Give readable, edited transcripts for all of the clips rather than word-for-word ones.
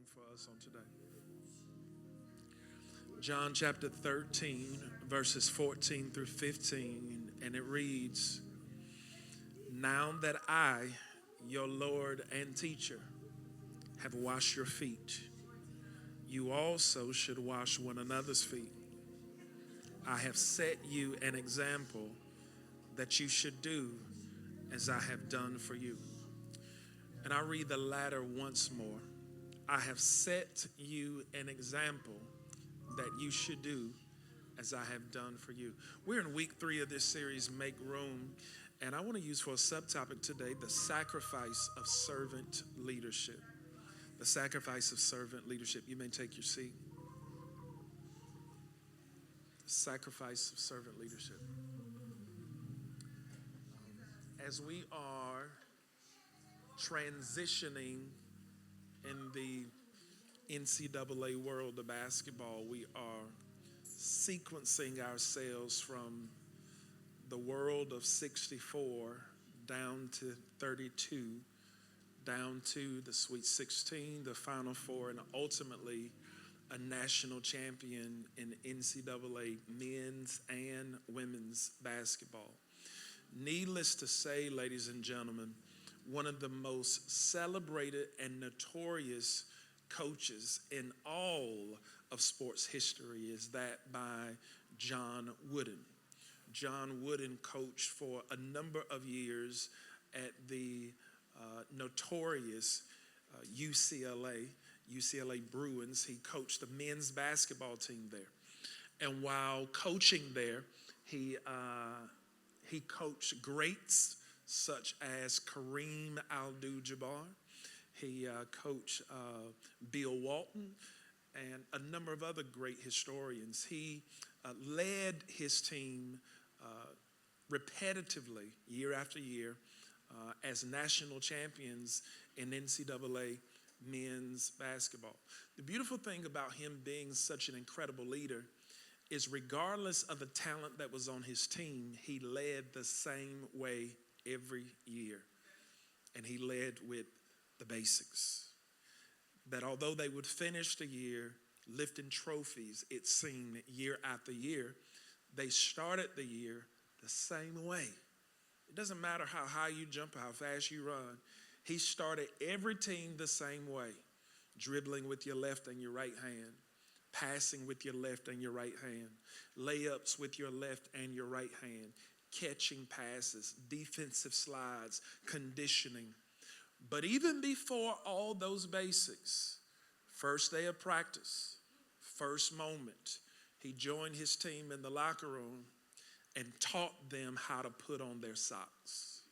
For us on today. John chapter 13, verses 14 through 15, and it reads, "Now that I, your Lord and teacher, have washed your feet, you also should wash one another's feet. I have set you an example that you should do as I have done for you." And I read the latter once more. I have set you an example that you should do as I have done for you. We're in week 3 of this series, Make Room, and I want to use for a subtopic today, the sacrifice of servant leadership. The sacrifice of servant leadership. You may take your seat. The sacrifice of servant leadership. As we are transitioning in the NCAA world of basketball, we are sequencing ourselves from the world of 64 down to 32, down to the Sweet 16, the Final Four, and ultimately a national champion in NCAA men's and women's basketball. Needless to say, ladies and gentlemen, one of the most celebrated and notorious coaches in all of sports history is that by John Wooden. John Wooden coached for a number of years at the notorious UCLA Bruins. He coached the men's basketball team there. And while coaching there, he coached greats such as Kareem Abdul-Jabbar. He coached Bill Walton and a number of other great historians. He led his team repetitively, year after year, as national champions in NCAA men's basketball. The beautiful thing about him being such an incredible leader is regardless of the talent that was on his team, he led the same way every year. And he led with the basics. That although they would finish the year lifting trophies, it seemed year after year, they started the year the same way. It doesn't matter how high you jump, how fast you run. He started every team the same way. Dribbling with your left and your right hand. Passing with your left and your right hand. Layups with your left and your right hand. Catching passes, defensive slides, conditioning. But even before all those basics, first day of practice, first moment, he joined his team in the locker room and taught them how to put on their socks.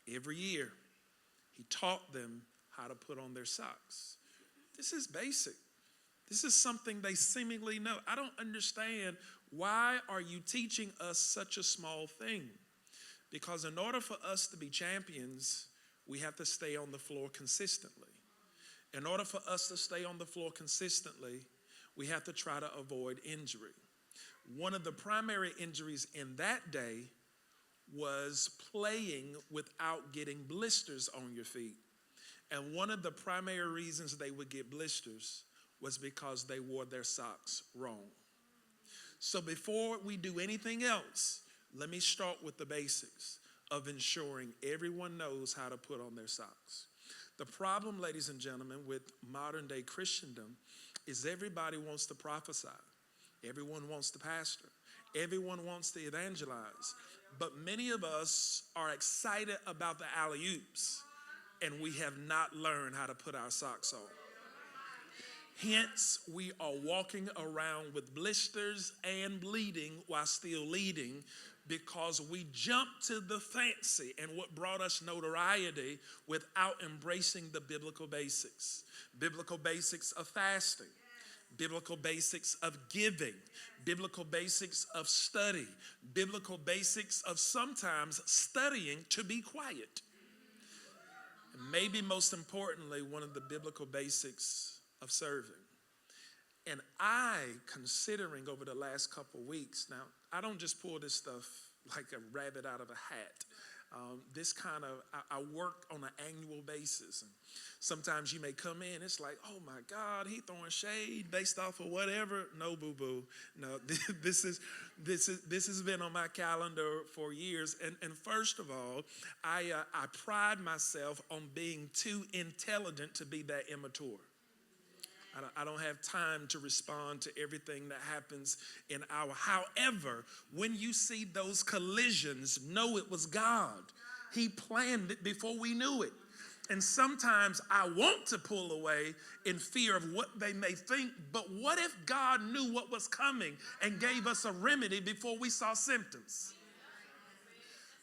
Every year, he taught them how to put on their socks. This is basic. This is something they seemingly know. I don't understand, why are you teaching us such a small thing? Because in order for us to be champions, we have to stay on the floor consistently. In order for us to stay on the floor consistently, we have to try to avoid injury. One of the primary injuries in that day was playing without getting blisters on your feet. And one of the primary reasons they would get blisters was because they wore their socks wrong. So before we do anything else, let me start with the basics of ensuring everyone knows how to put on their socks. The problem, ladies and gentlemen, with modern day Christendom is everybody wants to prophesy. Everyone wants to pastor. Everyone wants to evangelize. But many of us are excited about the alley-oops, and we have not learned how to put our socks on. Hence, we are walking around with blisters and bleeding while still leading, because we jumped to the fancy and what brought us notoriety without embracing the biblical basics. Biblical basics of fasting, biblical basics of giving, biblical basics of study, biblical basics of sometimes studying to be quiet. And maybe most importantly, one of the biblical basics of serving. And considering over the last couple weeks, now, I don't just pull this stuff like a rabbit out of a hat. I work on an annual basis. And sometimes you may come in, it's like, oh my God, he throwing shade based off of whatever. No, boo-boo. No, this has been on my calendar for years. And first of all, I pride myself on being too intelligent to be that immature. I don't have time to respond to everything that happens in our. However, when you see those collisions, know it was God. He planned it before we knew it. And sometimes I want to pull away in fear of what they may think, but what if God knew what was coming and gave us a remedy before we saw symptoms?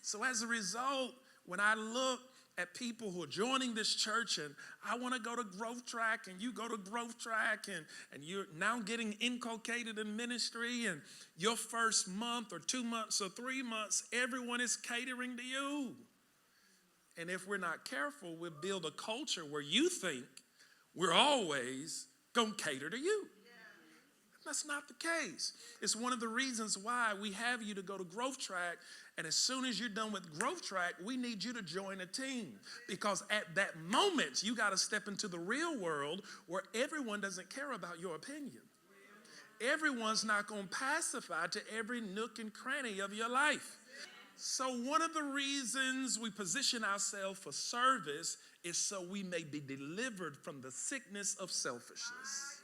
So as a result, when I look at people who are joining this church and I want to go to Growth Track and you go to Growth Track and you're now getting inculcated in ministry, and your first month or 2 months or 3 months, everyone is catering to you. And if we're not careful, we'll build a culture where you think we're always going to cater to you. That's not the case. It's one of the reasons why we have you to go to Growth Track. And as soon as you're done with Growth Track, we need you to join a team. Because at that moment, you got to step into the real world where everyone doesn't care about your opinion. Everyone's not going to pacify to every nook and cranny of your life. So one of the reasons we position ourselves for service is so we may be delivered from the sickness of selfishness.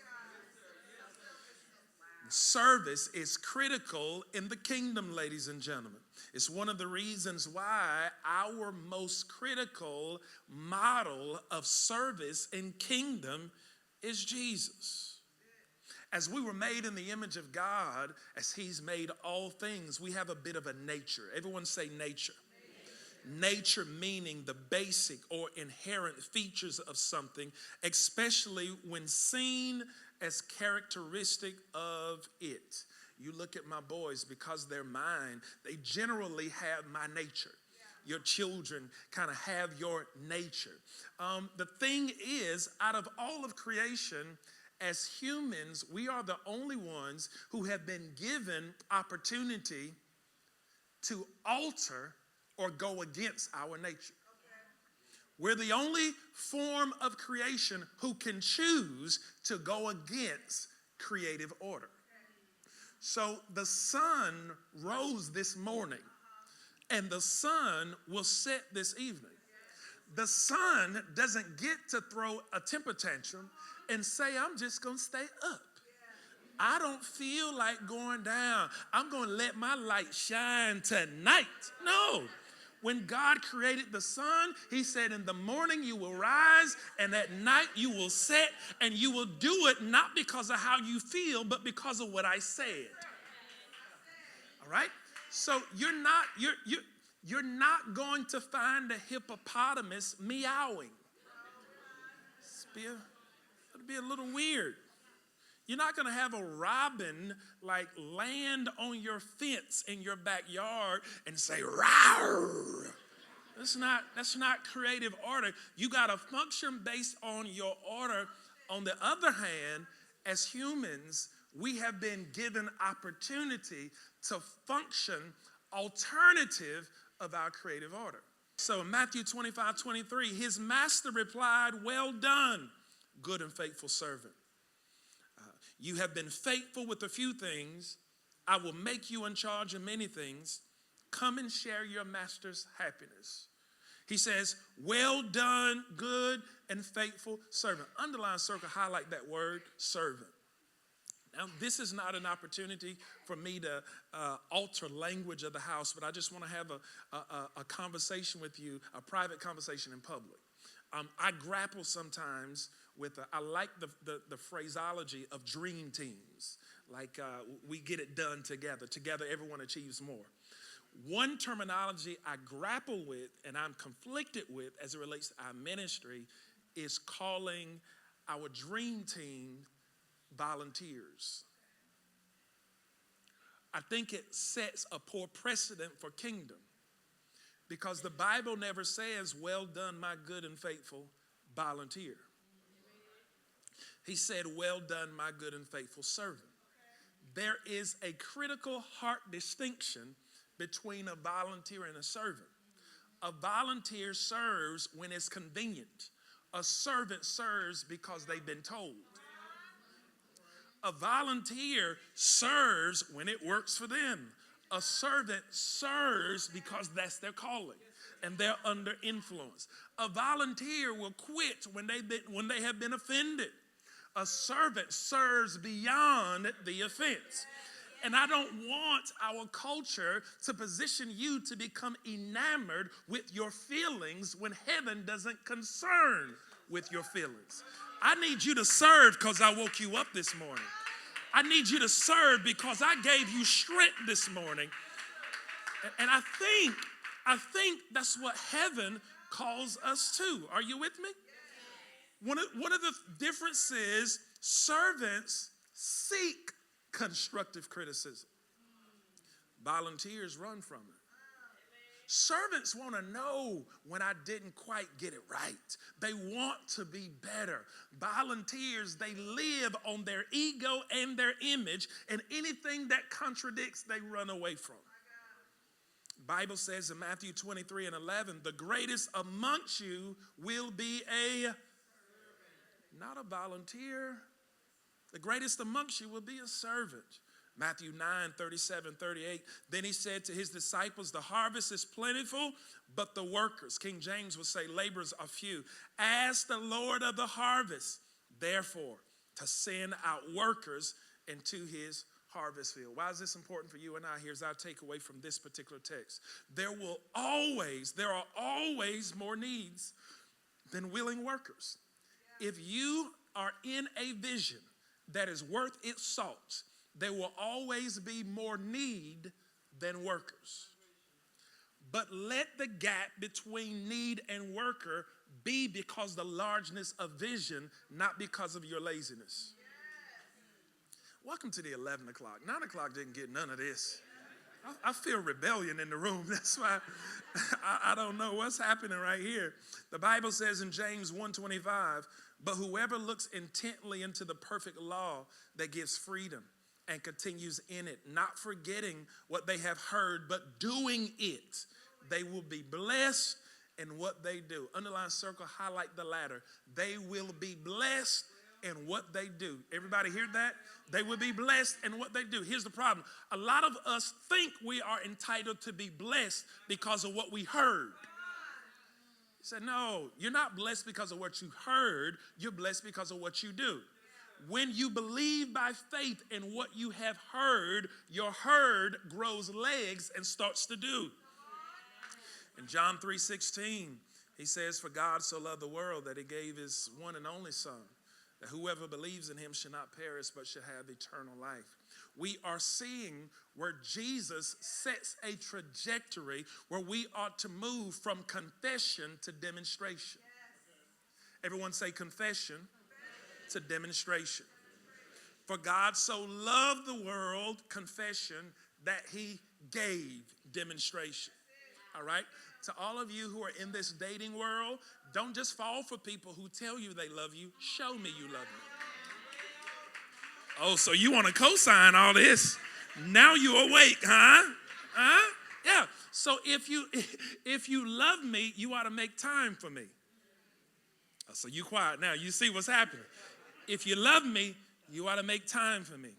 Service is critical in the kingdom, ladies and gentlemen. It's one of the reasons why our most critical model of service in kingdom is Jesus. As we were made in the image of God, as he's made all things, we have a bit of a nature. Everyone say nature. Nature meaning the basic or inherent features of something, especially when seen as characteristic of it. You look at my boys, because they're mine, they generally have my nature. Your children kind of have your nature. The thing is, out of all of creation, as humans, we are the only ones who have been given opportunity to alter or go against our nature. We're the only form of creation who can choose to go against creative order. So the sun rose this morning, and the sun will set this evening. The sun doesn't get to throw a temper tantrum and say, I'm just going to stay up. I don't feel like going down. I'm going to let my light shine tonight. No. When God created the sun, he said, in the morning you will rise, and at night you will set, and you will do it not because of how you feel, but because of what I said. All right? So you're not going to find a hippopotamus meowing. It'll be a little weird. You're not going to have a robin like land on your fence in your backyard and say, "Rawr." That's not creative order. You got to function based on your order. On the other hand, as humans, we have been given opportunity to function alternative of our creative order. So in Matthew 25:23, his master replied, "Well done, good and faithful servant. You have been faithful with a few things. I will make you in charge of many things. Come and share your master's happiness." He says, well done, good and faithful servant. Underline, circle, highlight that word, servant. Now, this is not an opportunity for me to alter language of the house, but I just want to have a conversation with you, a private conversation in public. I grapple sometimes with, I like the phraseology of dream teams. Like we get it done together. Together, everyone achieves more. One terminology I grapple with and I'm conflicted with as it relates to our ministry is calling our dream team volunteers. I think it sets a poor precedent for kingdom, because the Bible never says, well done, my good and faithful volunteer. He said, well done, my good and faithful servant. There is a critical heart distinction between a volunteer and a servant. A volunteer serves when it's convenient. A servant serves because they've been told. A volunteer serves when it works for them. A servant serves because that's their calling and they're under influence. A volunteer will quit when they have been offended. A servant serves beyond the offense. And I don't want our culture to position you to become enamored with your feelings when heaven doesn't concern with your feelings. I need you to serve because I woke you up this morning. I need you to serve because I gave you strength this morning. And I think that's what heaven calls us to. Are you with me? One of the differences, servants seek constructive criticism. Volunteers run from it. Servants want to know when I didn't quite get it right. They want to be better. Volunteers, they live on their ego and their image, and anything that contradicts, they run away from. The Bible says in Matthew 23:11, the greatest amongst you will be not a volunteer. The greatest amongst you will be a servant. Matthew 9:37-38. Then he said to his disciples, the harvest is plentiful, but the workers, King James would say, laborers are few. Ask the Lord of the harvest, therefore, to send out workers into his harvest field. Why is this important for you and I? Here's our takeaway from this particular text. There are always more needs than willing workers. If you are in a vision that is worth its salt, there will always be more need than workers. But let the gap between need and worker be because the largeness of vision, not because of your laziness. Welcome to the 11 o'clock. 9 o'clock didn't get none of this. I feel rebellion in the room. That's why I don't know what's happening right here. The Bible says in James 1:25, but whoever looks intently into the perfect law that gives freedom and continues in it, not forgetting what they have heard, but doing it, they will be blessed in what they do. Underline, circle, highlight the latter. They will be blessed in what they do. Everybody hear that? They will be blessed in what they do. Here's the problem. A lot of us think we are entitled to be blessed because of what we heard. He said, no, you're not blessed because of what you heard. You're blessed because of what you do. When you believe by faith in what you have heard, your heard grows legs and starts to do. In John 3:16, he says, for God so loved the world that he gave his one and only son, that whoever believes in him shall not perish but shall have eternal life. We are seeing where Jesus sets a trajectory where we ought to move from confession to demonstration. Everyone say confession to demonstration. For God so loved the world, confession, that he gave demonstration. All right? To all of you who are in this dating world, don't just fall for people who tell you they love you. Show me you love me. Oh, so you want to co-sign all this? Now you awake, huh? Huh? Yeah. So if you love me, you ought to make time for me. So you quiet now. You see what's happening. If you love me, you ought to make time for me.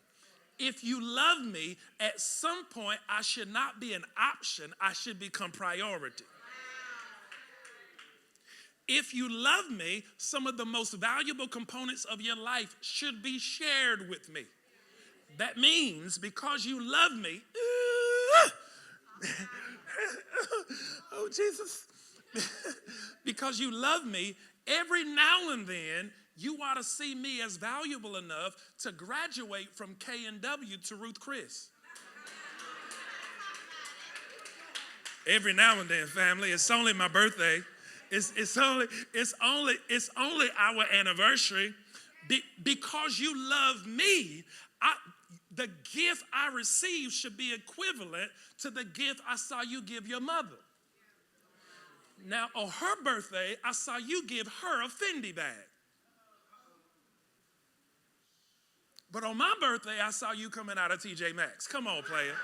If you love me, at some point, I should not be an option. I should become priority. If you love me, some of the most valuable components of your life should be shared with me. That means because you love me, oh Jesus, because you love me, every now and then, you ought to see me as valuable enough to graduate from K&W to Ruth Chris. Every now and then, family. It's only my birthday. It's only our anniversary. Because you love me, the gift I received should be equivalent to the gift I saw you give your mother. Now, on her birthday, I saw you give her a Fendi bag. But on my birthday, I saw you coming out of TJ Maxx. Come on, player.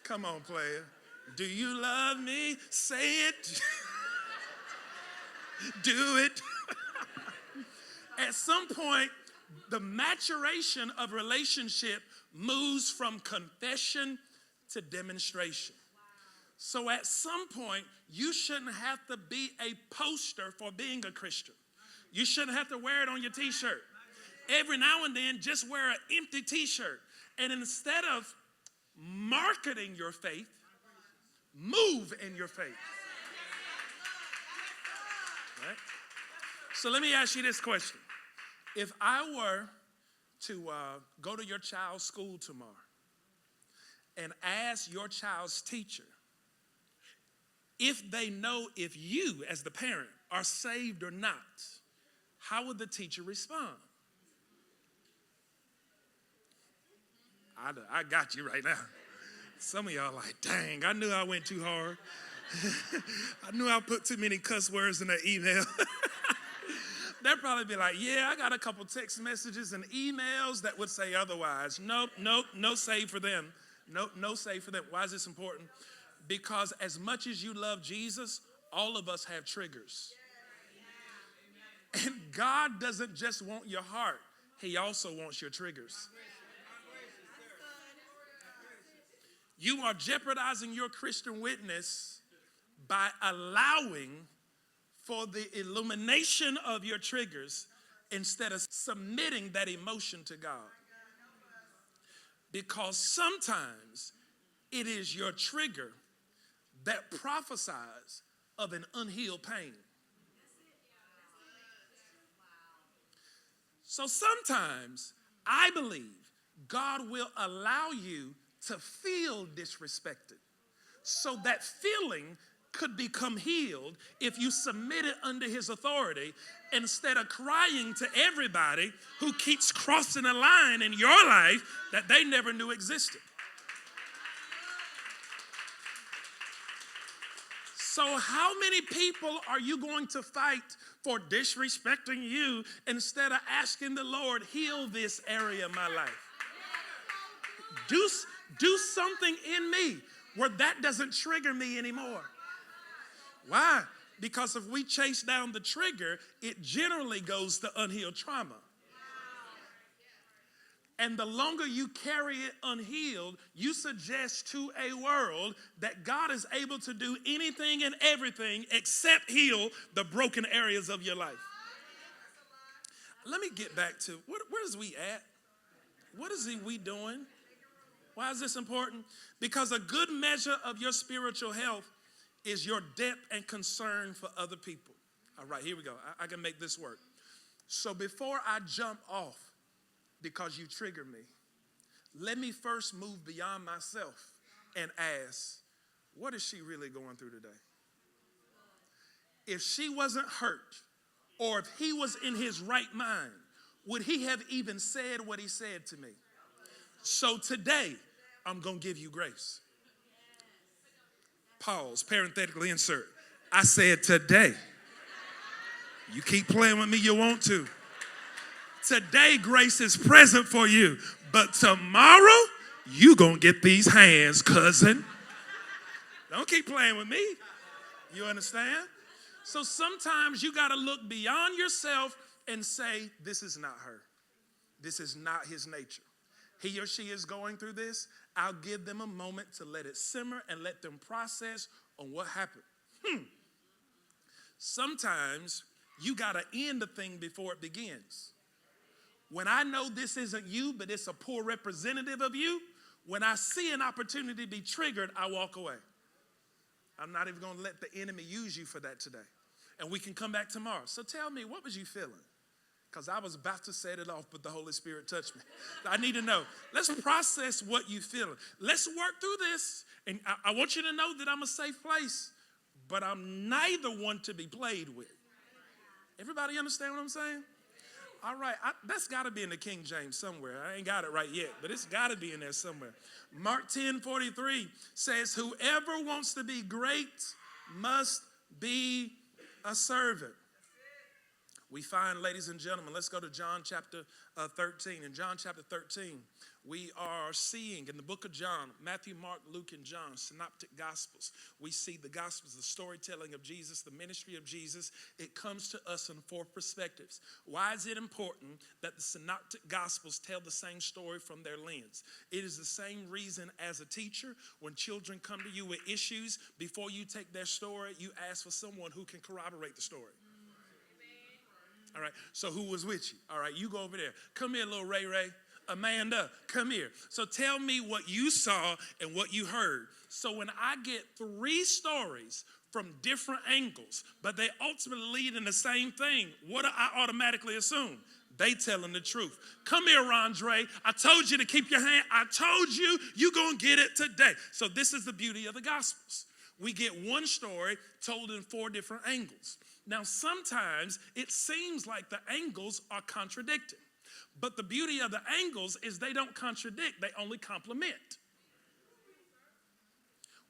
Come on, player. Do you love me? Say it. Do it. At some point, the maturation of relationship moves from confession to demonstration. So at some point, you shouldn't have to be a poster for being a Christian. You shouldn't have to wear it on your t-shirt. Every now and then, just wear an empty t-shirt. And instead of marketing your faith, move in your faith. Right? So let me ask you this question. If I were to go to your child's school tomorrow and ask your child's teacher if they know if you, as the parent, are saved or not, how would the teacher respond? I got you right now. Some of y'all like, dang, I knew I went too hard. I knew I put too many cuss words in that email. They'll probably be like, yeah, I got a couple text messages and emails that would say otherwise. Nope, no save for them. No save for them. Why is this important? Because as much as you love Jesus, all of us have triggers. And God doesn't just want your heart. He also wants your triggers. You are jeopardizing your Christian witness by allowing for the illumination of your triggers instead of submitting that emotion to God. Because sometimes it is your trigger that prophesies of an unhealed pain. So sometimes I believe God will allow you to feel disrespected so that feeling could become healed if you submit it under his authority instead of crying to everybody who keeps crossing a line in your life that they never knew existed. So how many people are you going to fight for disrespecting you instead of asking the Lord, heal this area of my life? Do something in me where that doesn't trigger me anymore. Why? Because if we chase down the trigger, it generally goes to unhealed trauma. And the longer you carry it unhealed, you suggest to a world that God is able to do anything and everything except heal the broken areas of your life. Let me get back to, where's we at? What is we doing? Why is this important? Because a good measure of your spiritual health is your depth and concern for other people. All right, here we go. I can make this work. So before I jump off because you trigger me, let me first move beyond myself and ask, what is she really going through today? If she wasn't hurt, or if he was in his right mind, would he have even said what he said to me? So today, I'm going to give you grace. Pause, parenthetically insert. I said today. You keep playing with me, you want to. Today, grace is present for you. But tomorrow, you going to get these hands, cousin. Don't keep playing with me. You understand? So sometimes you got to look beyond yourself and say, this is not her. This is not his nature. He or she is going through this. I'll give them a moment to let it simmer and let them process on what happened. Sometimes you got to end the thing before it begins. When I know this isn't you, but it's a poor representative of you, when I see an opportunity to be triggered, I walk away. I'm not even going to let the enemy use you for that today. And we can come back tomorrow. So tell me, what was you feeling? Because I was about to set it off, but the Holy Spirit touched me. I need to know. Let's process what you're feeling. Let's work through this. And I want you to know that I'm a safe place, but I'm neither one to be played with. Everybody understand what I'm saying? All right, that's got to be in the King James somewhere. I ain't got it right yet, but it's got to be in there somewhere. Mark 10:43 says, whoever wants to be great must be a servant. We find, ladies and gentlemen, let's go to John chapter 13. In John chapter 13, we are seeing in the book of John, Matthew, Mark, Luke, and John, synoptic gospels. We see the gospels, the storytelling of Jesus, the ministry of Jesus. It comes to us in four perspectives. Why is it important that the synoptic gospels tell the same story from their lens? It is the same reason as a teacher, when children come to you with issues, before you take their story, you ask for someone who can corroborate the story. All right, so who was with you? All right, you go over there. Come here, little Ray Ray. Amanda, come here. So tell me what you saw and what you heard. So when I get three stories from different angles, but they ultimately lead in the same thing, what do I automatically assume? They telling the truth. Come here, Rondre. I told you to keep your hand. I told you, you're going to get it today. So this is the beauty of the Gospels. We get one story told in four different angles. Now, sometimes it seems like the angles are contradicting. But the beauty of the angles is they don't contradict, they only complement.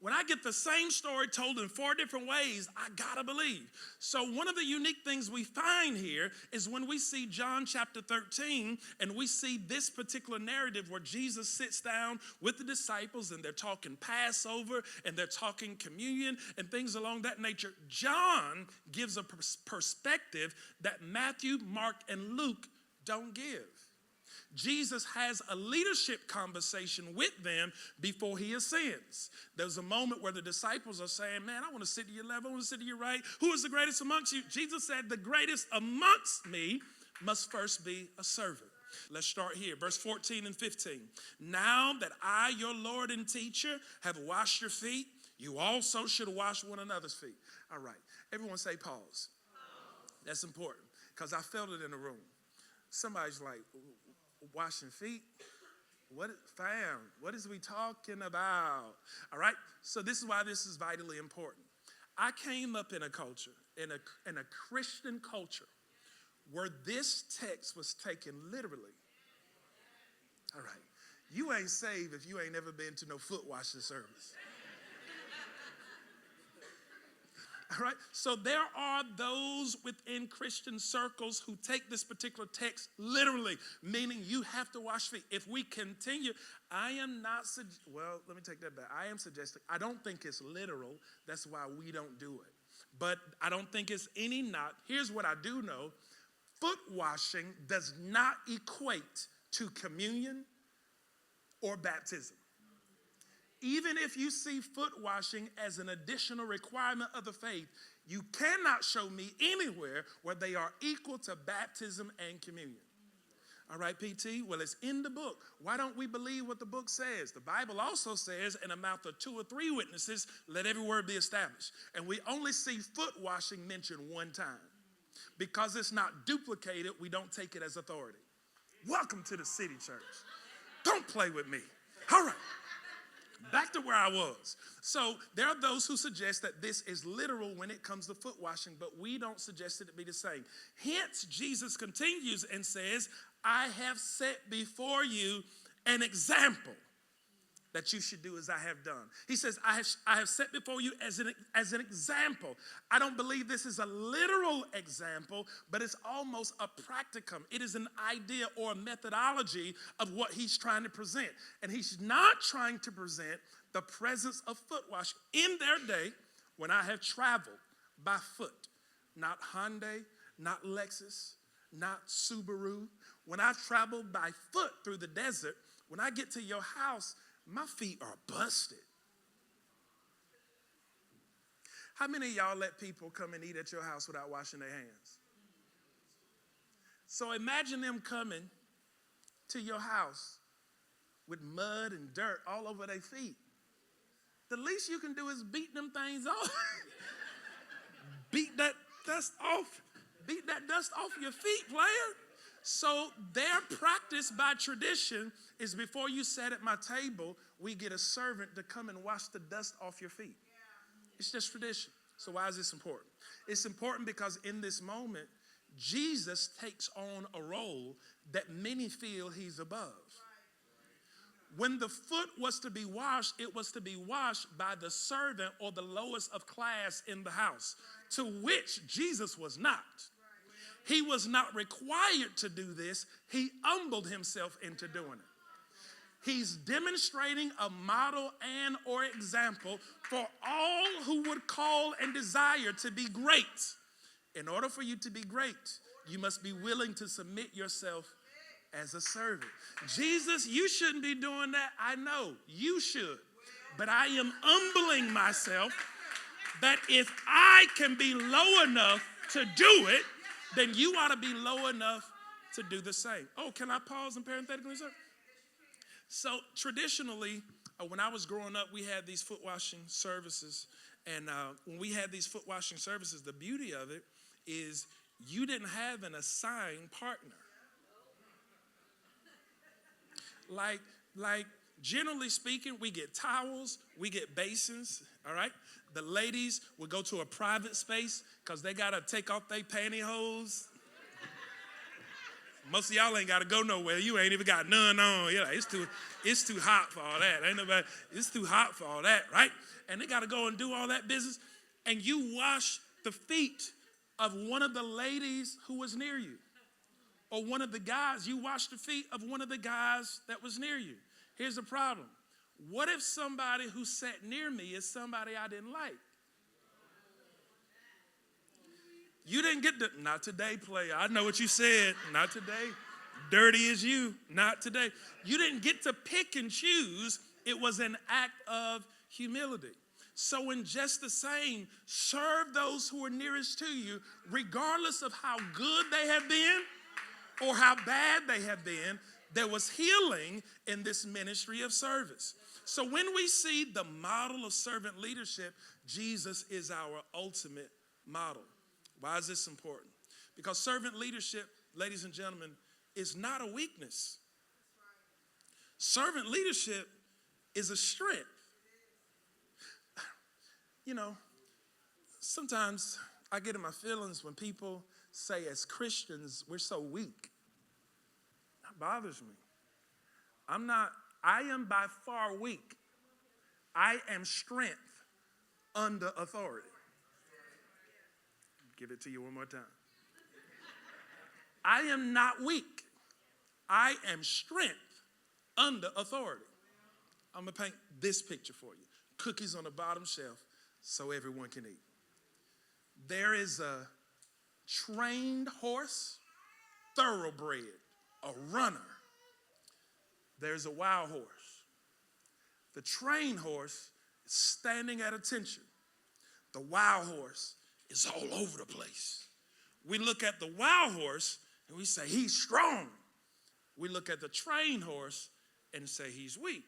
When I get the same story told in four different ways, I gotta believe. So one of the unique things we find here is when we see John chapter 13 and we see this particular narrative where Jesus sits down with the disciples and they're talking Passover and they're talking communion and things along that nature. John gives a perspective that Matthew, Mark, and Luke don't give. Jesus has a leadership conversation with them before he ascends. There's a moment where the disciples are saying, man, I want to sit to your left, I want to sit to your right. Who is the greatest amongst you? Jesus said, the greatest amongst me must first be a servant. Let's start here, verse 14 and 15. Now that I, your Lord and teacher, have washed your feet, you also should wash one another's feet. All right, everyone say pause. That's important because I felt it in the room. Somebody's like, washing feet? What, fam, what is we talking about? All right, so this is why this is vitally important. I came up in a culture, in a Christian culture, where this text was taken literally. All right, you ain't saved if you ain't never been to no foot washing service. All right, so there are those within Christian circles who take this particular text literally, meaning you have to wash feet. If we continue, I am not, let me take that back. I am suggesting, I don't think it's literal. That's why we don't do it. But I don't think it's any not. Here's what I do know. Foot washing does not equate to communion or baptism. Even if you see foot washing as an additional requirement of the faith, you cannot show me anywhere where they are equal to baptism and communion. All right, PT? Well, it's in the book. Why don't we believe what the book says? The Bible also says, in a mouth of 2 or 3 witnesses, let every word be established. And we only see foot washing mentioned one time. Because it's not duplicated, we don't take it as authority. Welcome to the City Church. Don't play with me. All right. Back to where I was. So there are those who suggest that this is literal when it comes to foot washing, but we don't suggest it to be the same. Hence, Jesus continues and says, I have set before you an example that you should do as I have done. He says, I have set before you as an example. I don't believe this is a literal example, but it's almost a practicum. It is an idea or a methodology of what he's trying to present. And he's not trying to present the presence of foot washing. In their day, when I have traveled by foot, not Hyundai, not Lexus, not Subaru, when I traveled by foot through the desert, when I get to your house, my feet are busted. How many of y'all let people come and eat at your house without washing their hands? So imagine them coming to your house with mud and dirt all over their feet. The least you can do is beat them things off. Beat that dust off. Beat that dust off your feet, player. So their practice by tradition is before you sat at my table, we get a servant to come and wash the dust off your feet. It's just tradition. So why is this important? It's important because in this moment, Jesus takes on a role that many feel he's above. When the foot was to be washed, it was to be washed by the servant or the lowest of class in the house, to which Jesus was not. He was not required to do this. He humbled himself into doing it. He's demonstrating a model and or example for all who would call and desire to be great. In order for you to be great, you must be willing to submit yourself as a servant. Jesus, you shouldn't be doing that. I know you should. But I am humbling myself that if I can be low enough to do it, then you ought to be low enough to do the same. Oh, can I pause and parenthetically, sir? So traditionally, when I was growing up, we had these foot washing services. And when we had these foot washing services, the beauty of it is you didn't have an assigned partner. Like generally speaking, we get towels, we get basins, all right? The ladies would go to a private space because they got to take off their pantyhose. Most of y'all ain't got to go nowhere. You ain't even got none on. You're like, it's too hot for all that. It's too hot for all that, right? And they got to go and do all that business. And you wash the feet of one of the ladies who was near you. Or one of the guys, you wash the feet of one of the guys that was near you. Here's the problem. What if somebody who sat near me is somebody I didn't like? You didn't get the, not today, player. I know what you said. Not today. Dirty as you. Not today. You didn't get to pick and choose. It was an act of humility. So in just the same, serve those who are nearest to you, regardless of how good they have been or how bad they have been. There was healing in this ministry of service. So when we see the model of servant leadership, Jesus is our ultimate model. Why is this important? Because servant leadership, ladies and gentlemen, is not a weakness. Servant leadership is a strength. You know, sometimes I get in my feelings when people say as Christians, we're so weak. That bothers me. I am by far weak. I am strength under authority. Give it to you one more time. I am not weak. I am strength under authority. I'm going to paint this picture for you. Cookies on the bottom shelf so everyone can eat. There is a trained horse, thoroughbred, a runner. There's a wild horse. The trained horse is standing at attention. The wild horse is all over the place. We look at the wild horse and we say, he's strong. We look at the trained horse and say, he's weak.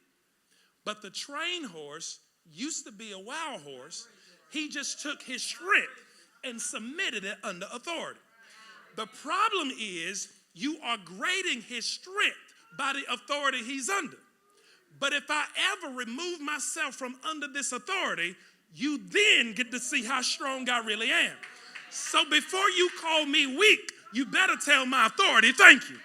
But the trained horse used to be a wild horse. He just took his strength and submitted it under authority. The problem is you are grading his strength by the authority he's under. But if I ever remove myself from under this authority, you then get to see how strong I really am. So before you call me weak, you better tell my authority, thank you.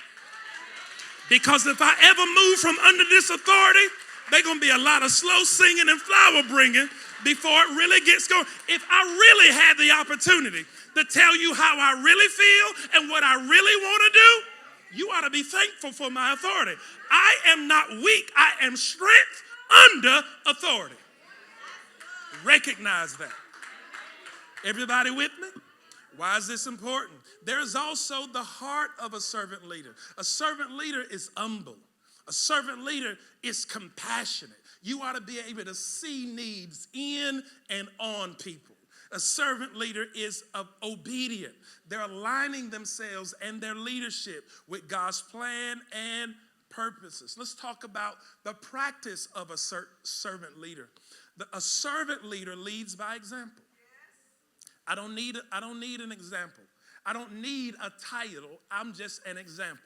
Because if I ever move from under this authority, there's going to be a lot of slow singing and flower bringing before it really gets going. If I really had the opportunity to tell you how I really feel and what I really want to do, you ought to be thankful for my authority. I am not weak. I am strength under authority. Recognize that. Everybody with me? Why is this important? There is also the heart of a servant leader. A servant leader is humble. A servant leader is compassionate. You ought to be able to see needs in and on people. A servant leader is obedient. They're aligning themselves and their leadership with God's plan and purposes. Let's talk about the practice of a servant leader. A servant leader leads by example. I don't need an example. I don't need a title. I'm just an example.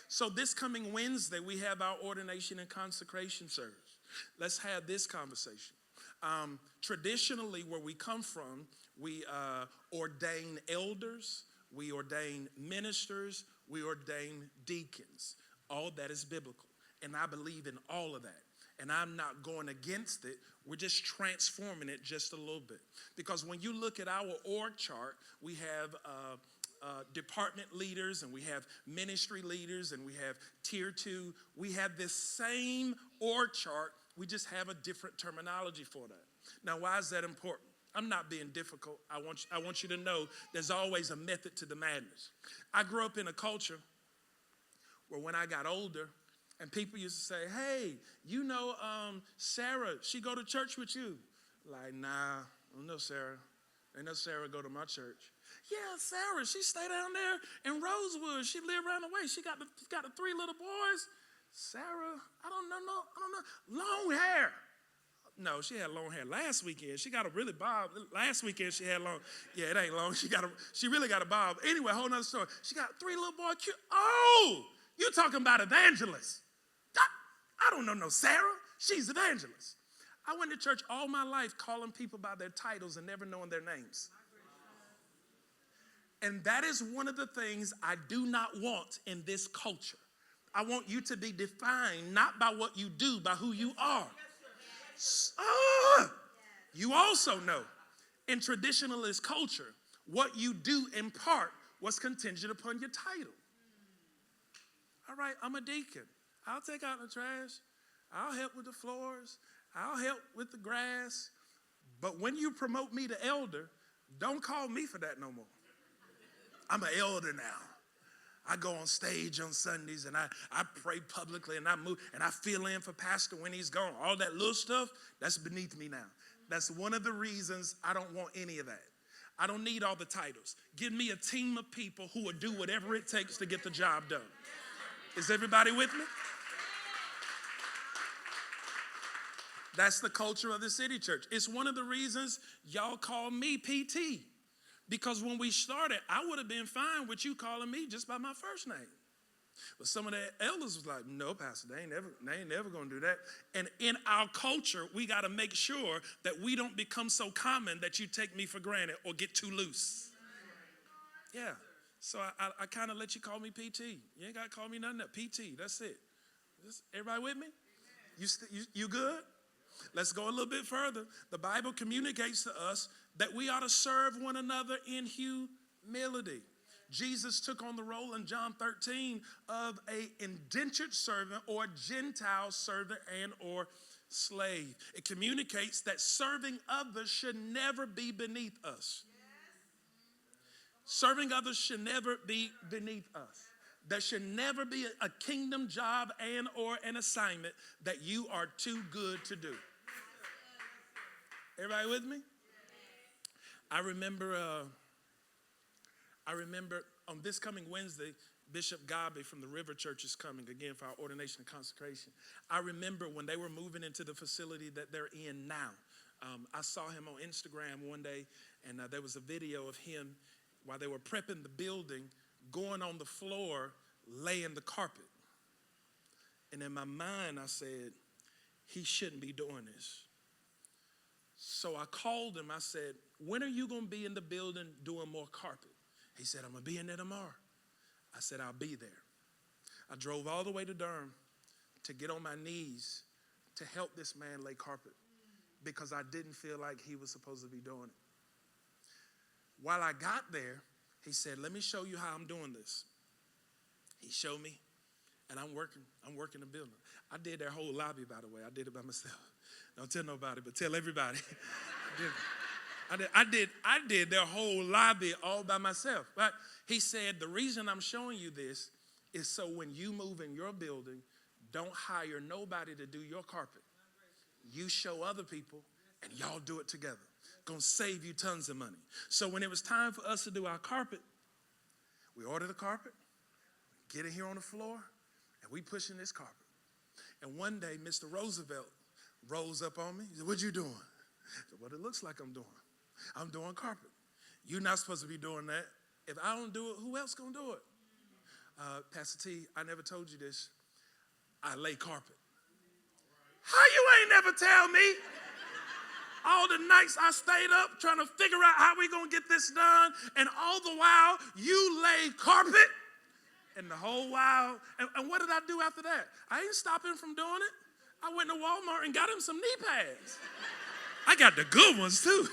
So this coming Wednesday, we have our ordination and consecration service. Let's have this conversation. Traditionally, where we come from, we ordain elders, we ordain ministers, we ordain deacons. All that is biblical. And I believe in all of that. And I'm not going against it. We're just transforming it just a little bit. Because when you look at our org chart, we have department leaders, and we have ministry leaders, and we have tier 2. We have this same org chart. We just have a different terminology for that. Now, why is that important? I'm not being difficult. I want you to know there's always a method to the madness. I grew up in a culture where when I got older, and people used to say, hey, you know Sarah, she go to church with you. Like, nah, I don't know Sarah. Ain't no Sarah go to my church. Yeah, Sarah, she stay down there in Rosewood. She live around the way. She got the 3 little boys. Sarah, I don't know. Long hair. No, she had long hair last weekend. She got a really bob. Last weekend she had long. Yeah, it ain't long. She really got a bob. Anyway, whole nother story. She got 3 little boys. Cute. Oh, you talking about evangelist. I don't know no Sarah. She's evangelist. I went to church all my life calling people by their titles and never knowing their names. And that is one of the things I do not want in this culture. I want you to be defined not by what you do, by who you are. You also know in traditionalist culture, what you do in part was contingent upon your title. All right, I'm a deacon. I'll take out the trash. I'll help with the floors. I'll help with the grass. But when you promote me to elder, don't call me for that no more. I'm an elder now. I go on stage on Sundays and I pray publicly and I move and I fill in for pastor when he's gone. All that little stuff, that's beneath me now. That's one of the reasons I don't want any of that. I don't need all the titles. Give me a team of people who will do whatever it takes to get the job done. Is everybody with me? That's the culture of the City Church. It's one of the reasons y'all call me PT. Because when we started, I would have been fine with you calling me just by my first name. But some of the elders was like, no, Pastor, they ain't never going to do that. And in our culture, we got to make sure that we don't become so common that you take me for granted or get too loose. Yeah. So I kind of let you call me PT. You ain't got to call me nothing else. PT, that's it. Everybody with me? You good? Let's go a little bit further. The Bible communicates to us that we ought to serve one another in humility. Jesus took on the role in John 13 of an indentured servant or Gentile servant and or slave. It communicates that serving others should never be beneath us. Serving others should never be beneath us. There should never be a kingdom job and or an assignment that you are too good to do. Everybody with me? I remember on this coming Wednesday, Bishop Gabe from the River Church is coming again for our ordination and consecration. I remember when they were moving into the facility that they're in now. I saw him on Instagram one day, and there was a video of him while they were prepping the building, going on the floor, laying the carpet. And in my mind, I said, he shouldn't be doing this. So I called him. I said, when are you going to be in the building doing more carpet? He said, I'm going to be in there tomorrow. I said, I'll be there. I drove all the way to Durham to get on my knees to help this man lay carpet because I didn't feel like he was supposed to be doing it. While I got there, he said, let me show you how I'm doing this. He showed me, and I'm working the building. I did their whole lobby, by the way. I did it by myself. Don't tell nobody, but tell everybody. I did their whole lobby all by myself. But he said, the reason I'm showing you this is so when you move in your building, don't hire nobody to do your carpet. You show other people, and y'all do it together. Gonna save you tons of money. So when it was time for us to do our carpet, we ordered the carpet, get it here on the floor, and we pushing this carpet. And one day, Mr. Roosevelt rose up on me. He said, what you doing? I said, what it looks like I'm doing. I'm doing carpet. You're not supposed to be doing that. If I don't do it, who else gonna do it? Pastor T, I never told you this. I lay carpet. How you ain't never tell me? All the nights I stayed up trying to figure out how we gonna get this done, and all the while you lay carpet. And the whole while, and what did I do after that? I ain't stopping from doing it. I went to Walmart and got him some knee pads. I got the good ones too.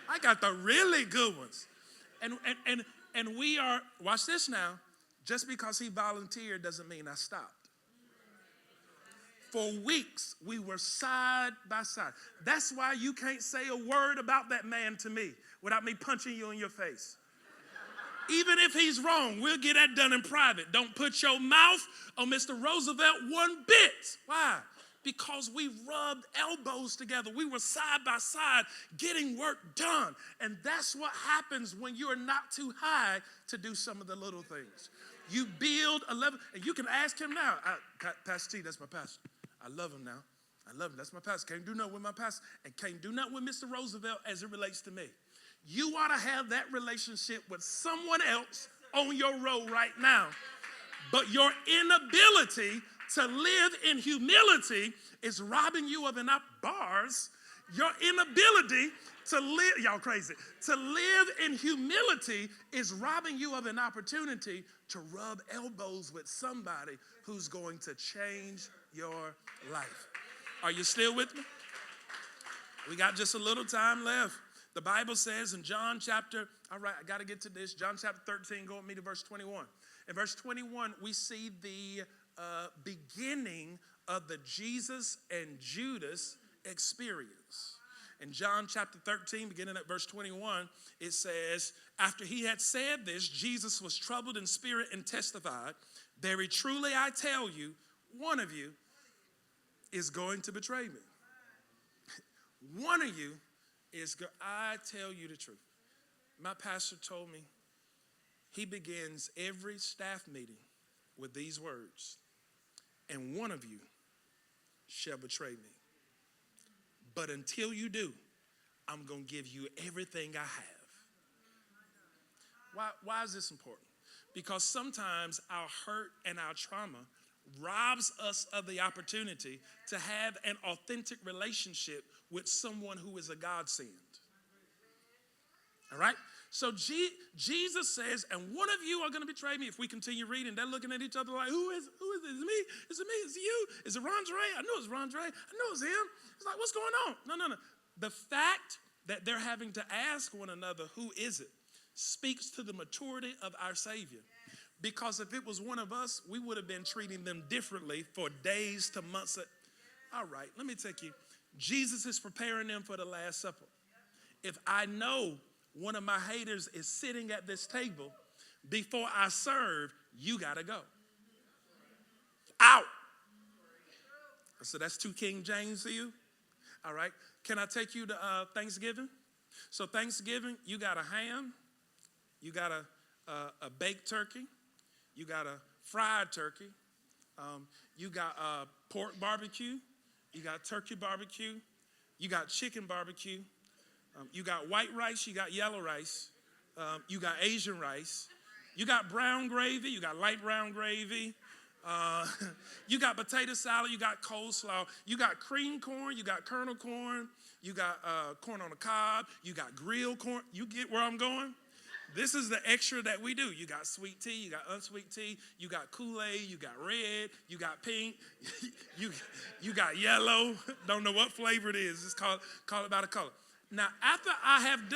I got the really good ones. And we are, watch this now, just because he volunteered doesn't mean I stopped. For weeks, we were side by side. That's why you can't say a word about that man to me without me punching you in your face. Even if he's wrong, we'll get that done in private. Don't put your mouth on Mr. Roosevelt one bit. Why? Because we rubbed elbows together. We were side by side getting work done. And that's what happens when you're not too high to do some of the little things. You build a level, and you can ask him now. Pastor T, that's my pastor. I love him now. I love him. That's my pastor. Can't do nothing with my pastor, and can't do nothing with Mr. Roosevelt as it relates to me. You ought to have that relationship with someone else on your road right now. But your inability to live in humility is robbing you of enough bars. Your inability to live, y'all crazy, to live in humility is robbing you of an opportunity to rub elbows with somebody who's going to change your life. Are you still with me? We got just a little time left. The Bible says in John chapter, all right, I got to get to this. John chapter 13, go with me to verse 21. In verse 21, we see the beginning of the Jesus and Judas experience. In John chapter 13, beginning at verse 21, it says, after he had said this, Jesus was troubled in spirit and testified, very truly I tell you, one of you is going to betray me. One of you I tell you the truth. My pastor told me he begins every staff meeting with these words, and one of you shall betray me. But until you do, I'm going to give you everything I have. Why is this important? Because sometimes our hurt and our trauma robs us of the opportunity to have an authentic relationship with someone who is a godsend. All right? So Jesus says, and one of you are going to betray me. If we continue reading, they're looking at each other like, who is it? Is it me? Is it me? Is it you? Is it Rondre? I know it's Rondre. I know it's him. It's like, what's going on? No. The fact that they're having to ask one another, who is it, speaks to the maturity of our Savior. Because if it was one of us, we would have been treating them differently for days to months. All right, let me take you. Jesus is preparing them for the Last Supper. If I know one of my haters is sitting at this table, before I serve, you got to go. Out. So that's 2 King James for you. All right. Can I take you to Thanksgiving? So Thanksgiving, you got a ham. You got a baked turkey. You got a fried turkey. You got pork barbecue. You got turkey barbecue. You got chicken barbecue. You got white rice. You got yellow rice. You got Asian rice. You got brown gravy. You got light brown gravy. You got potato salad. You got coleslaw. You got cream corn. You got kernel corn. You got corn on the cob. You got grilled corn. You get where I'm going? This is the extra that we do. You got sweet tea, you got unsweet tea, you got Kool-Aid, you got red, you got pink, you got yellow. Don't know what flavor it is. Just call it by the color. Now, after I've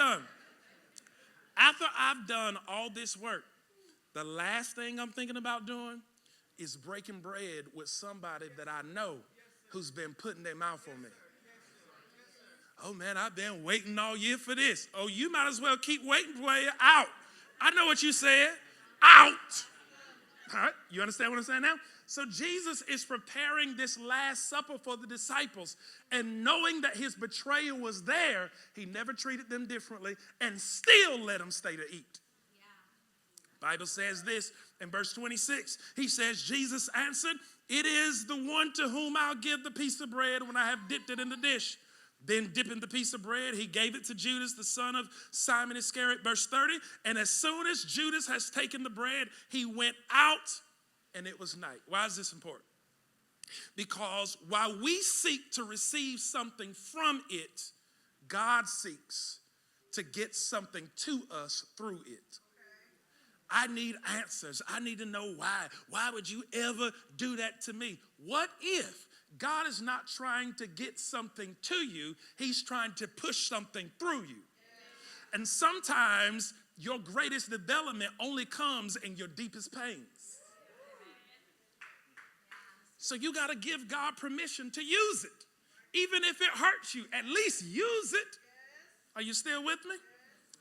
done all this work, the last thing I'm thinking about doing is breaking bread with somebody that I know who's been putting their mouth on me. Oh, man, I've been waiting all year for this. Oh, you might as well keep waiting, player. Out. I know what you said. Out. All right, you understand what I'm saying now? So Jesus is preparing this Last Supper for the disciples. And knowing that his betrayal was there, he never treated them differently and still let them stay to eat. Yeah. Bible says this in verse 26. He says, Jesus answered, it is the one to whom I'll give the piece of bread when I have dipped it in the dish. Then dipping the piece of bread, he gave it to Judas, the son of Simon Iscariot. Verse 30, and as soon as Judas has taken the bread, he went out and it was night. Why is this important? Because while we seek to receive something from it, God seeks to get something to us through it. I need answers. I need to know why. Why would you ever do that to me? What if God is not trying to get something to you, he's trying to push something through you? And sometimes Your greatest development only comes in your deepest pains. So you got to give God permission to use it. Even if it hurts you, at least use it. Are you still with me?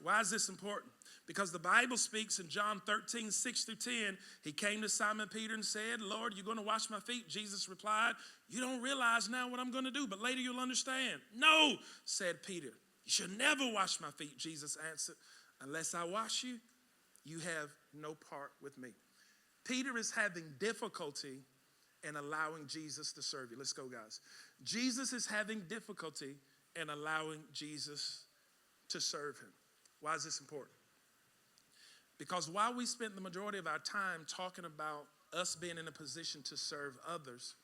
Why is this important? Because the Bible speaks in John 13, 6 through 10. He came to Simon Peter and said, Lord, you're going to wash my feet? Jesus replied, you don't realize now what I'm going to do, but later you'll understand. No, said Peter. You should never wash my feet, Jesus answered. Unless I wash you, you have no part with me. Peter is having difficulty in allowing Jesus to serve you. Let's go, guys. Jesus is having difficulty in allowing Jesus to serve him. Why is this important? Because while we spent the majority of our time talking about us being in a position to serve others,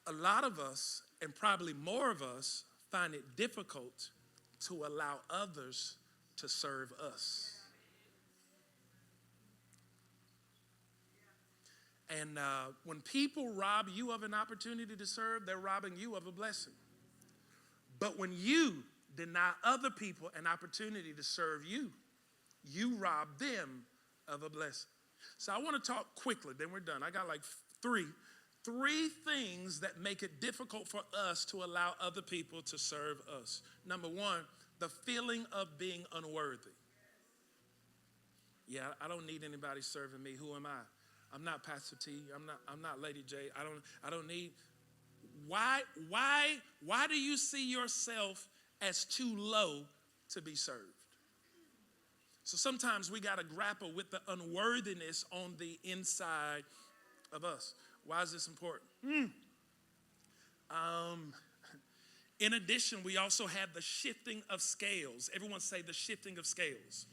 a lot of us, and probably more of us, find it difficult to allow others to serve us. And when people rob you of an opportunity to serve, they're robbing you of a blessing. But when you deny other people an opportunity to serve you, you rob them of a blessing. So I want to talk quickly, then we're done. I got like three things that make it difficult for us to allow other people to serve us. Number one, the feeling of being unworthy. Yeah, I don't need anybody serving me. Who am I? I'm not Pastor T. I'm not Lady J. I don't need. Why do you see yourself as too low to be served? So sometimes we got to grapple with the unworthiness on the inside of us. Why is this important? In addition, we also have the shifting of scales. Everyone say the shifting of scales.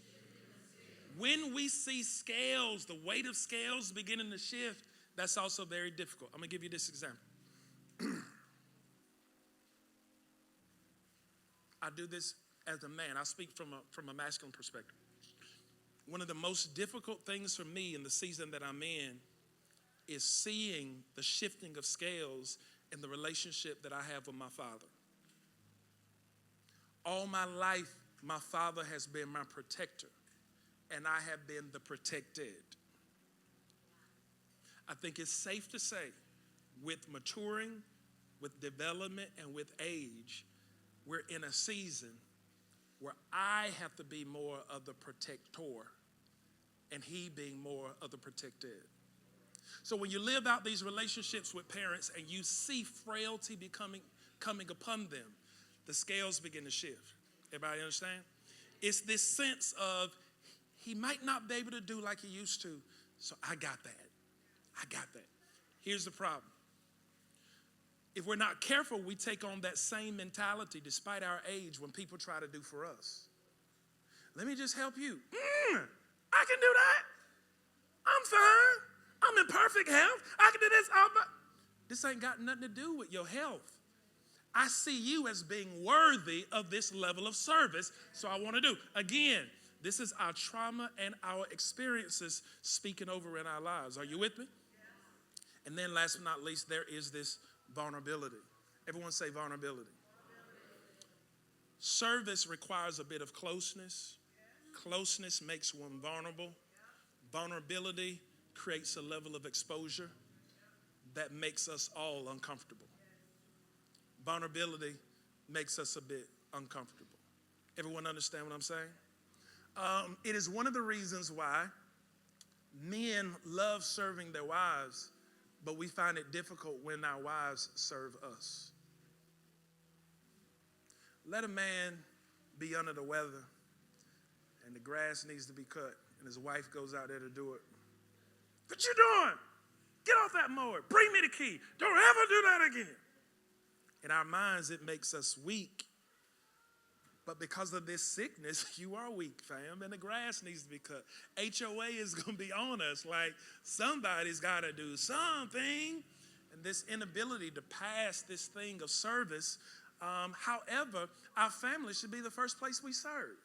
When we see scales, the weight of scales beginning to shift, that's also very difficult. I'm going to give you this example. I do this as a man. I speak from a masculine perspective. One of the most difficult things for me in the season that I'm in is seeing the shifting of scales in the relationship that I have with my father. All my life, my father has been my protector, and I have been the protected. I think it's safe to say, with maturing, with development, and with age, we're in a season where I have to be more of the protector and he being more of the protected. So when you live out these relationships with parents and you see frailty coming upon them, the scales begin to shift. Everybody understand? It's this sense of he might not be able to do like he used to, so I got that. Here's the problem. If we're not careful, we take on that same mentality despite our age when people try to do for us. Let me just help you. I can do that. I'm fine. I'm in perfect health. I can do this. This ain't got nothing to do with your health. I see you as being worthy of this level of service, so I want to do. Again, this is our trauma and our experiences speaking over in our lives. Are you with me? And then last but not least, there is this vulnerability. Everyone say vulnerability. Service requires a bit of closeness. Closeness makes one vulnerable. Vulnerability creates a level of exposure that makes us all uncomfortable. Vulnerability makes us a bit uncomfortable. Everyone understand what I'm saying? It is one of the reasons why men love serving their wives, but we find it difficult when our wives serve us. Let a man be under the weather and the grass needs to be cut and his wife goes out there to do it. What you doing? Get off that mower. Bring me the key. Don't ever do that again. In our minds, it makes us weak. But because of this sickness, you are weak, fam, and the grass needs to be cut. HOA is going to be on us, like somebody's got to do something. And this inability to pass this thing of service, however, our family should be the first place we serve.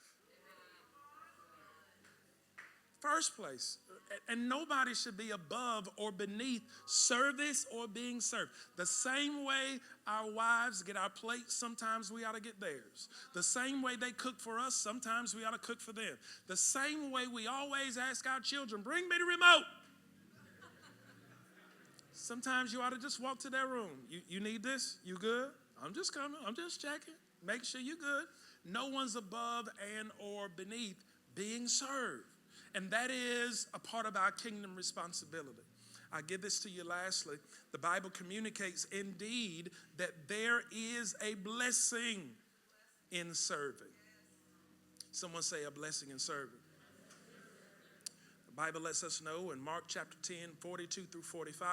First place. And nobody should be above or beneath service or being served. The same way our wives get our plates, sometimes we ought to get theirs. The same way they cook for us, sometimes we ought to cook for them. The same way we always ask our children, bring me the remote. Sometimes you ought to just walk to their room. You need this? You good? I'm just coming. I'm just checking. Make sure you're good. No one's above and or beneath being served. And that is a part of our kingdom responsibility. I give this to you lastly. The Bible communicates indeed that there is a blessing in serving. Someone say a blessing in serving. The Bible lets us know in Mark chapter 10, 42 through 45,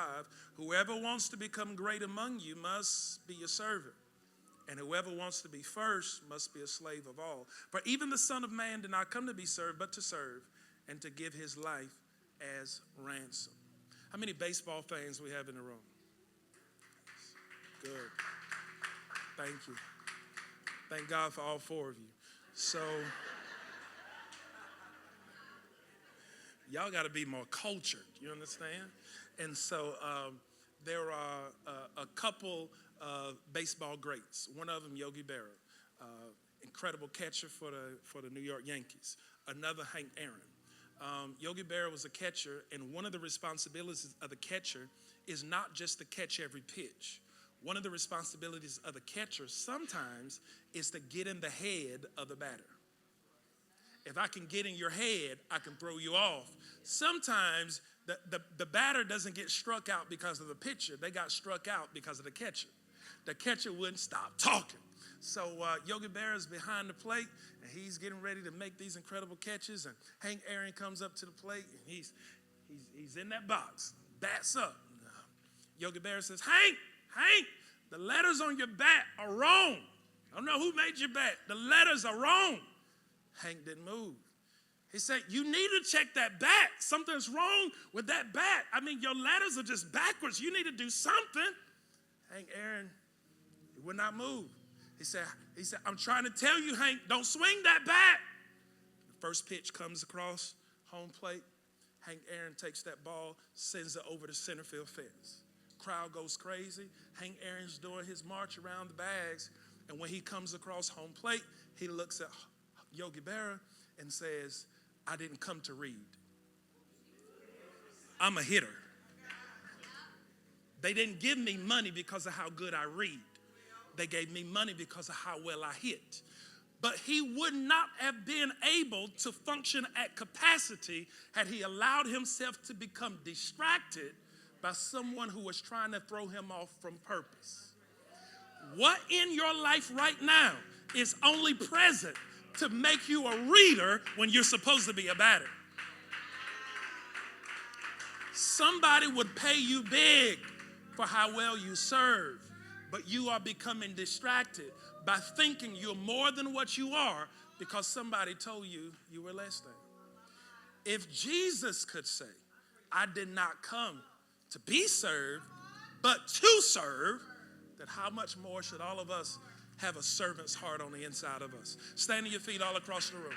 whoever wants to become great among you must be a servant. And whoever wants to be first must be a slave of all. For even the Son of Man did not come to be served, but to serve, and to give his life as ransom. How many baseball fans we have in the room? Good. Thank you. Thank God for all four of you. So, y'all got to be more cultured. You understand? And so, there are a couple baseball greats. One of them, Yogi Berra, incredible catcher for the New York Yankees. Another, Hank Aaron. Yogi Berra was a catcher, and one of the responsibilities of the catcher is not just to catch every pitch. One of the responsibilities of the catcher sometimes is to get in the head of the batter. If I can get in your head, I can throw you off. Sometimes the batter doesn't get struck out because of the pitcher. They got struck out because of the catcher. The catcher wouldn't stop talking. So Yogi Berra is behind the plate, and he's getting ready to make these incredible catches. And Hank Aaron comes up to the plate, and he's in that box, bats up. Yogi Berra says, Hank, the letters on your bat are wrong. I don't know who made your bat. The letters are wrong. Hank didn't move. He said, you need to check that bat. Something's wrong with that bat. I mean, your letters are just backwards. You need to do something. Hank Aaron, he would not move. He said, I'm trying to tell you, Hank, don't swing that bat. The first pitch comes across home plate. Hank Aaron takes that ball, sends it over the center field fence. Crowd goes crazy. Hank Aaron's doing his march around the bags. And when he comes across home plate, he looks at Yogi Berra and says, I didn't come to read. I'm a hitter. They didn't give me money because of how good I read. They gave me money because of how well I hit. But he would not have been able to function at capacity had he allowed himself to become distracted by someone who was trying to throw him off from purpose. What in your life right now is only present to make you a reader when you're supposed to be a batter? Somebody would pay you big for how well you serve, but you are becoming distracted by thinking you're more than what you are because somebody told you you were less than. If Jesus could say, I did not come to be served, but to serve, then how much more should all of us have a servant's heart on the inside of us? Stand to your feet all across the room.